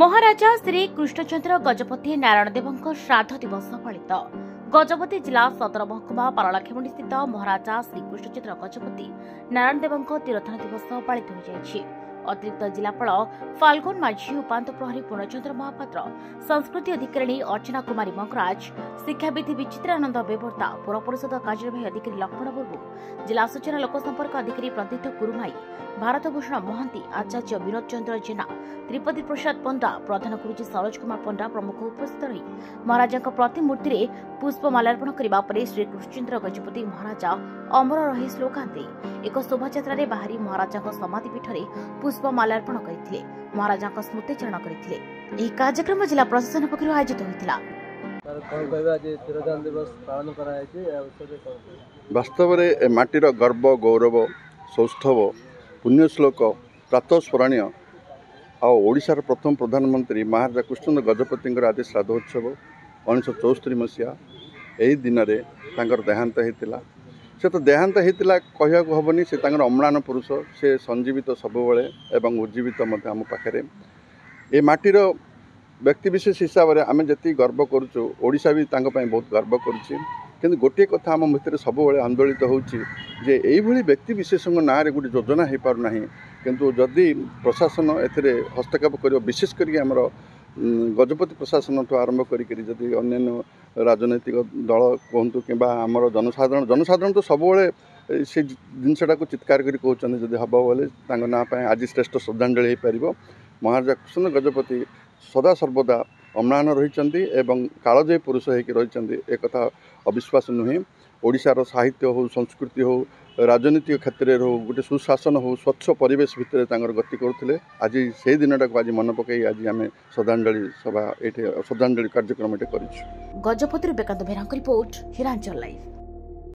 महाराजा श्री कृष्णचंद्र गजपति नारायण देव श्राद्ध दिवस पालित गजपति जिला सदर महकुमा पारलाखेमुंडी स्थित महाराजा श्री कृष्णचंद्र गजपति नारायण देव तीर्थन दिवस पालित हो अतिरिक्त जिलापाल फाल्गुन माझी उपांत प्रहरी पूर्णचंद्र महापात्र संस्कृति अधिकारी अर्चना कुमारी मंगराज शिक्षाविधि विचित्रानंद बेबर्ता पौर परिषद कार्यवाही अधिकारी लक्ष्मण मुर्मू जिला सूचना लोकसंपर्क अधिकारी प्रदीप्त गुरुमाई भारत भूषण महांती आचार्य विनोद चंद्र जेना त्रिपदी प्रसाद पंडा प्रधान गुरुजी सरोज कुमार पंडा प्रमुख उपस्थित रही महाराजा प्रतिमूर्ति में पुष्पमाल्यार्पण करने श्री कृष्णचंद्र गजपति महाराजा अमर रही स्लोगान दे एक शोभायात्रा बाहरी महाराजा समाधिपीठ में पुष्पमाल्यार्पण करते महाराजा स्मृतिचारण करते कार्यक्रम जिला प्रशासन पक्ष आयोजित होता। वास्तव में माटीर गर्व गौरव सौष्ठव पुण्यश्लोक प्रातस्मरणीय ओडिशार प्रथम प्रधानमंत्री महाराजा कृष्णचंद्र गजपति आज श्राद्धोत्सव 1974 मसीहा यही दिन में देहांत होता से तो देहांत होता कहू हेनी से अम्लान पुरुष से संजीवित सबुबले एवं उज्जीवित आम पाखे ये माटीर व्यक्तिविशेष हिसाब से आम जी गर्व करुशा भी बहुत गर्व कर गोटे कथा आम भितर सब आंदोलित होचे व्यक्तिविशेष ना गोटे योजना हो पारना किंतु जदि प्रशासन ए हस्तक्षेप कर विशेषकर आमर गजपति प्रशासन ठूँ आरंभ करी अन्य राजनैतिक दल कहतु कि आमर जनसाधारण तो सब से जिनसा को चित्कार कर कहते जब हम बोले ना आज श्रेष्ठ श्रद्धांजलि हो पार महाराजा कृष्णचंद्र गजपति सदा सर्वदा अम्लान रही कालजयी पुरुष होती एक अविश्वास नुहे ओडिशार साहित्य हो संस्कृति हो राजनीतिक क्षेत्र में हो गोटे सुशासन हो स्वच्छ परिवेश भितर गति करुले आज से दिनटा को आज मन पकई आज आम श्रद्धांजलि सभा ये श्रद्धांजलि कार्यक्रम कर गजपति बेकांत बेहरा रिपोर्ट हिरांचल लाइव।